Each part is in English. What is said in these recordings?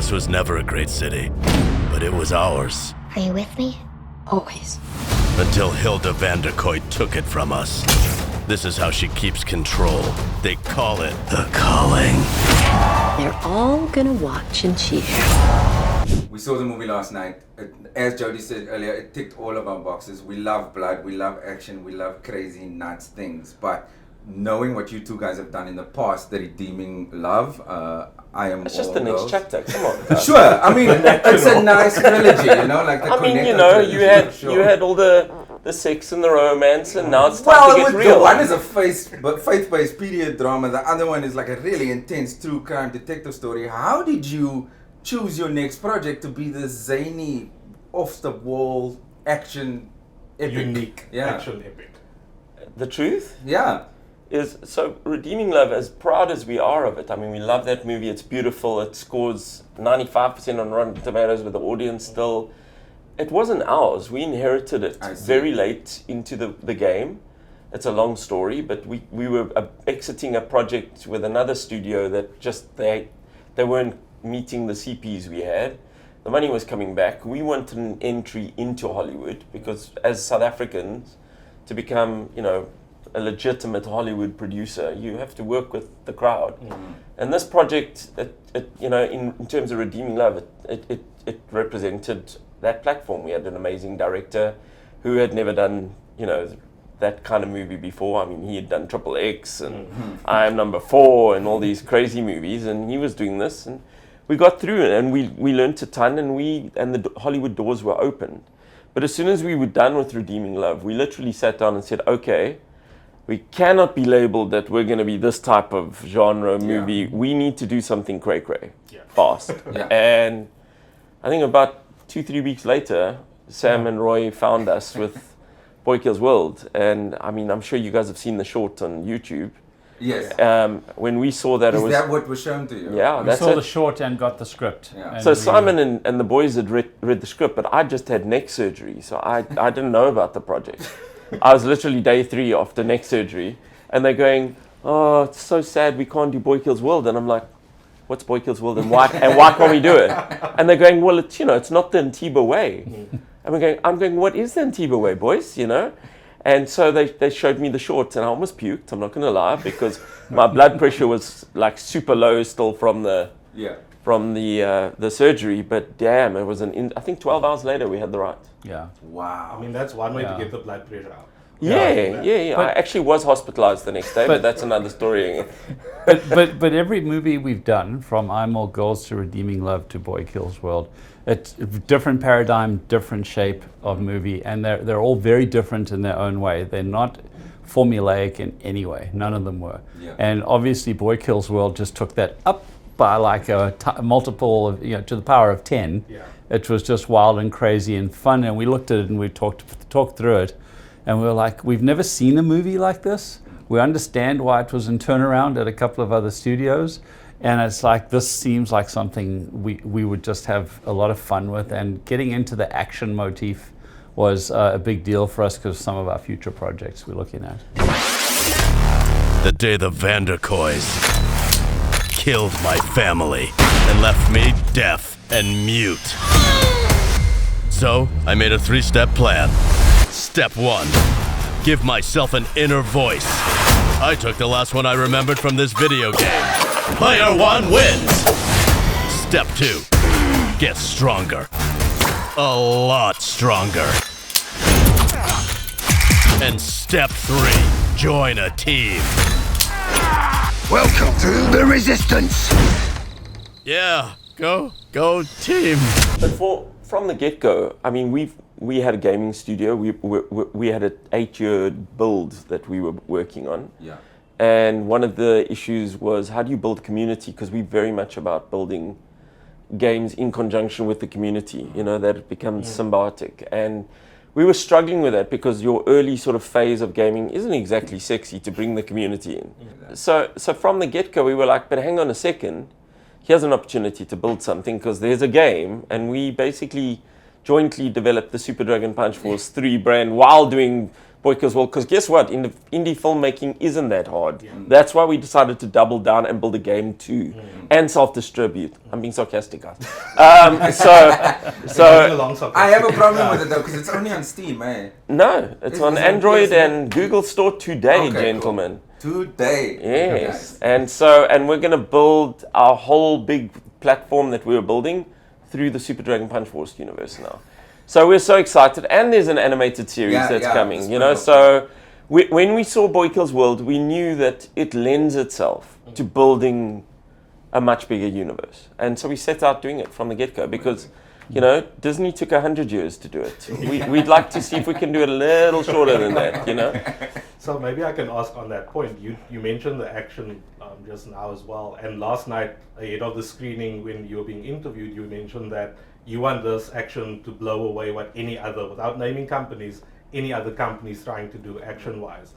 Dallas was never a great city, but it was ours. Are you with me? Always. Until Hilda Vanderkoy took it from us. This is how she keeps control. They call it the calling. They're all gonna watch and cheer. We saw the movie last night. As Jody said earlier, it ticked all of our boxes. We love blood, we love action, we love crazy, nuts things. But knowing what you two guys have done in the past, the redeeming love, I am. It's just all the next those. chapter. Come on. Sure. I mean, it's a nice trilogy, you know, like the. I mean, you Cornetto know, trilogy, you had all the sex and the romance, and now it's time to get real. The one is a faith-based period drama. The other one is like a really intense true crime detective story. How did you choose your next project to be this zany, off-the-wall action epic? Unique action epic. The truth? Yeah. Is so Redeeming Love, as proud as we are of it. I mean, we love that movie. It's beautiful. It scores 95% on Rotten Tomatoes with the audience still. It wasn't ours. We inherited it very late into the game. It's a long story, but we were exiting a project with another studio that just they weren't meeting the CPs we had. The money was coming back. We wanted an entry into Hollywood because as South Africans, to become, you know, a legitimate Hollywood producer, you have to work with the crowd. Mm-hmm. And this project, it you know, in terms of Redeeming Love, it represented that platform. We had an amazing director who had never done, you know, that kind of movie before. I mean, he had done Triple X and I Am Number 4 and all these crazy movies, and he was doing this, and we got through it, and we learned a ton, and the Hollywood doors were opened. But as soon as we were done with Redeeming Love, we literally sat down and said, okay, we cannot be labeled that we're going to be this type of genre movie. Yeah. We need to do something cray-cray, fast. Yeah. And I think about 2-3 weeks later, Sam and Roy found us with Boy Kills World. And I mean, I'm sure you guys have seen the short on YouTube. Yes. When we saw that, is that what was shown to you? Yeah, we saw the short and got the script. Yeah. So Simon and the boys had read the script, but I just had neck surgery, so I didn't know about the project. I was literally day 3 after neck surgery, and they're going, "Oh, it's so sad we can't do Boy Kills World." And I'm like, "What's Boy Kills World, and why can't we do it?" And they're going, "Well, it's not the Antiba way." And I'm going, "What is the Antiba way, boys?" You know. And so they showed me the shorts, and I almost puked. I'm not going to lie, because my blood pressure was like super low still from the surgery. But damn, it was I think 12 hours later we had the right. Yeah. Wow. I mean, that's one way to get the blood pressure out. Yeah. I actually was hospitalized the next day, but that's another story. but every movie we've done, from I'm All Girls to Redeeming Love to Boy Kills World, it's a different paradigm, different shape of movie, and they're all very different in their own way. They're not formulaic in any way. None of them were. Yeah. And obviously Boy Kills World just took that up by like a multiple of, to the power of 10. Yeah. It was just wild and crazy and fun, and we looked at it and we talked through it, and we were like, we've never seen a movie like this. We understand why it was in turnaround at a couple of other studios, and it's like, this seems like something we would just have a lot of fun with, and getting into the action motif was a big deal for us because some of our future projects we're looking at. The day the Vanderkoys killed my family and left me deaf and mute. So I made a 3-step plan. Step 1, give myself an inner voice. I took the last one I remembered from this video game. Player 1 wins. Step 2, get stronger. A lot stronger. And step 3, join a team. Welcome to the Resistance. Yeah, go team. But from the get-go, I mean, we had a gaming studio. We had an 8-year build that we were working on. Yeah. And one of the issues was, how do you build community? Because we're very much about building games in conjunction with the community, that it becomes symbiotic. And we were struggling with that because your early sort of phase of gaming isn't exactly sexy to bring the community in. So from the get-go, we were like, but hang on a second, here's an opportunity to build something because there's a game, and we basically jointly developed the Super Dragon Punch Force 3 brand while doing Boy Kills World, because guess what? Indie filmmaking isn't that hard. That's why we decided to double down and build a game too, and self-distribute. I'm being sarcastic, guys. So I have a problem with it though, because it's only on Steam, eh? No, it's on Android and Google Store today, gentlemen. Cool. Today. Yes, and we're going to build our whole big platform that we were building through the Super Dragon Punch Force universe now. So we're so excited, and there's an animated series that's coming, you know. So when we saw Boy Kills World, we knew that it lends itself to building a much bigger universe. And so we set out doing it from the get-go because, you know, Disney took 100 years to do it. We'd like to see if we can do it a little shorter than that, you know. So maybe I can ask on that point. You mentioned the action just now as well. And last night, ahead of the screening, when you were being interviewed, you mentioned that you want this action to blow away what any other, without naming companies, any other companies trying to do action-wise.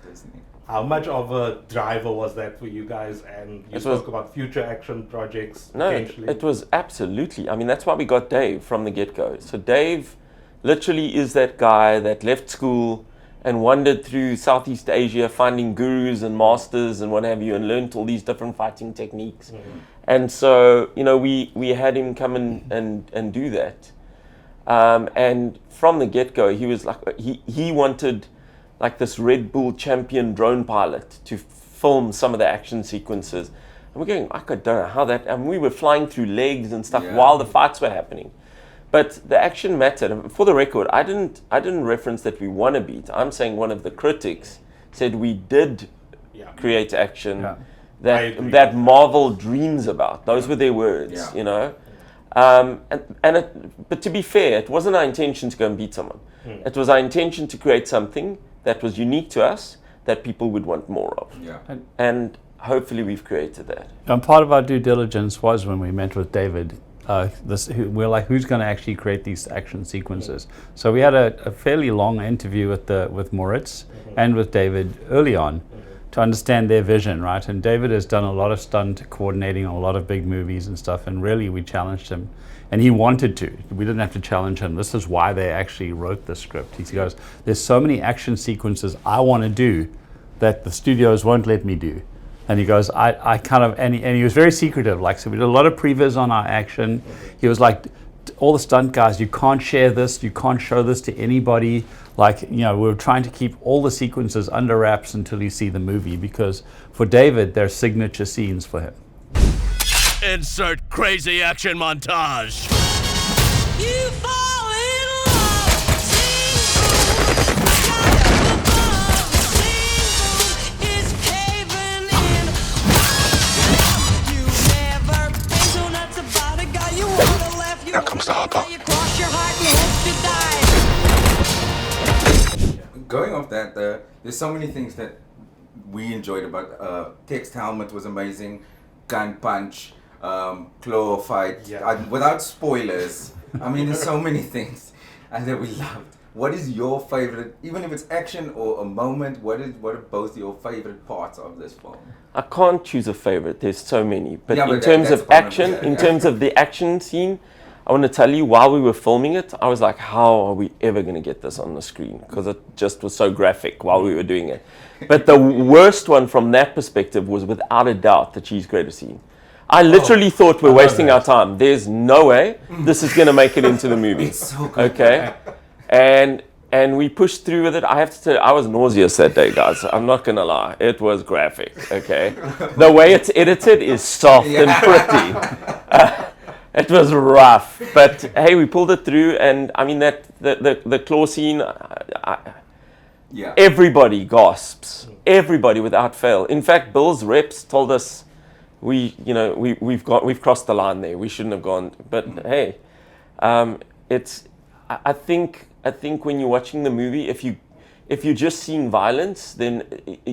How much of a driver was that for you guys? And you spoke about future action projects. No, it was absolutely. I mean, that's why we got Dave from the get-go. So Dave literally is that guy that left school and wandered through Southeast Asia, finding gurus and masters and what have you, and learned all these different fighting techniques. And so, you know, we had him come and do that. And from the get-go, he was like, he wanted like this Red Bull champion drone pilot to film some of the action sequences. And we're going, I don't know how that, and we were flying through legs and stuff while the fights were happening. But the action mattered. And for the record, I didn't reference that we won a beat. I'm saying one of the critics said we did create action that Marvel dreams about. Those were their words, you know. But to be fair, it wasn't our intention to go and beat someone. It was our intention to create something that was unique to us that people would want more of. And hopefully we've created that. And part of our due diligence was when we met with David, we're like, who's going to actually create these action sequences? So we had a fairly long interview with Moritz and with David early on to understand their vision, right? And David has done a lot of stunt coordinating on a lot of big movies and stuff, and really we challenged him. And he wanted to. We didn't have to challenge him. This is why they actually wrote the script. He goes, there's so many action sequences I want to do that the studios won't let me do. And he goes, I kind of, and he was very secretive. Like, so we did a lot of previs on our action. He was like, all the stunt guys, you can't share this, you can't show this to anybody. Like, you know, we were trying to keep all the sequences under wraps until you see the movie, because for David, they're signature scenes for him. Insert crazy action montage. You fall in love, sing is caving in. You've never been so nuts about a guy you wanna left. Now comes the hard part. You cross your heart and hope to die. Going off that, there's so many things that we enjoyed about Text Helmet was amazing, Gun Punch, claw fight, without spoilers. I mean, there's so many things that we loved. What is your favorite, even if it's action or a moment, what are both your favorite parts of this film? I can't choose a favorite, there's so many. But in terms of action, in terms of the action scene, I want to tell you, while we were filming it, I was like, how are we ever going to get this on the screen? Because it just was so graphic while we were doing it. But the worst one from that perspective was without a doubt the cheese grater scene. I literally thought we're wasting our time. There's no way this is going to make it into the movie. It's so good. Okay? And we pushed through with it. I have to tell you, I was nauseous that day, guys. I'm not going to lie. It was graphic, okay? The way it's edited is soft and pretty. It was rough. But, hey, we pulled it through. And, I mean, the claw scene, everybody gasps. Everybody without fail. In fact, Bill's reps told us, we've crossed the line there. We shouldn't have gone. But hey, I think when you're watching the movie, if you're just seeing violence, then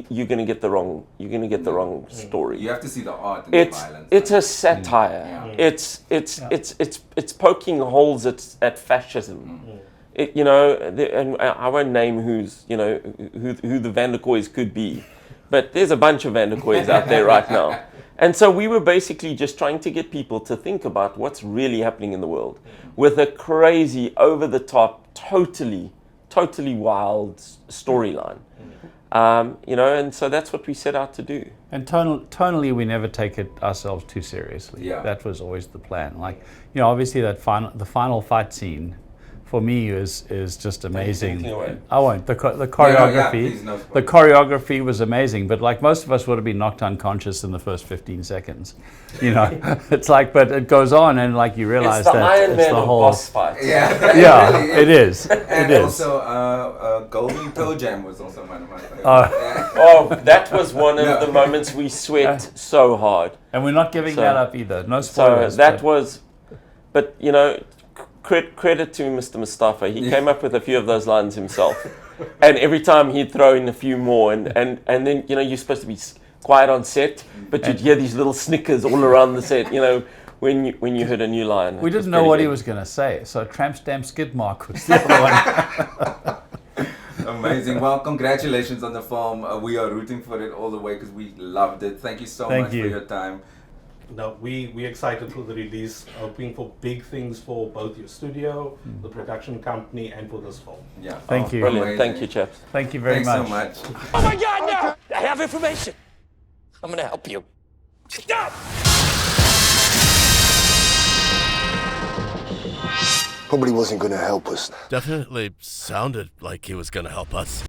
you're gonna get the wrong story. You have to see the art in the violence. It's a satire. It's poking holes at fascism. And I won't name who the Vanderkooys could be, but there's a bunch of Vanderkooys out there right now. And so we were basically just trying to get people to think about what's really happening in the world with a crazy, over-the-top, totally totally wild storyline. You know, and so that's what we set out to do. And tonally, we never take it ourselves too seriously. Yeah. That was always the plan. Like, you know, obviously the final fight scene for me is just amazing. I won't. The choreography, please, no spoilers. the choreography was amazing. But like most of us would have been knocked unconscious in the first 15 seconds. You know, it's like, but it goes on, and like you realize It's the that Iron it's Man the of whole. boss fights. Yeah, Yeah, really it is. And It is. also, Golden Toe Jam was also one of my favorites. Oh, that was one of the moments we sweat so hard. And we're not giving So- that up either. No So spoilers. that but- was, but you know, credit to Mr. Mustafa. He came up with a few of those lines himself, and every time he'd throw in a few more, and then you know you're supposed to be quiet on set, but you'd hear these little snickers all around the set. You know, when you heard a new line. We It was didn't know pretty what he good. was going to say. So tramp stamp skid mark was the other one. Amazing. Well, congratulations on the film. We are rooting for it all the way because we loved it. Thank you so Thank much you. for your time. No, we're excited for the release, hoping for big things for both your studio, the production company, and for this film. Yeah. Thank you. Brilliant. Amazing. Thank you, chaps. Thank you very Thanks much. so much. Oh my God, no! I have information. I'm gonna help you. Stop! Probably wasn't gonna help us. Definitely sounded like he was gonna help us.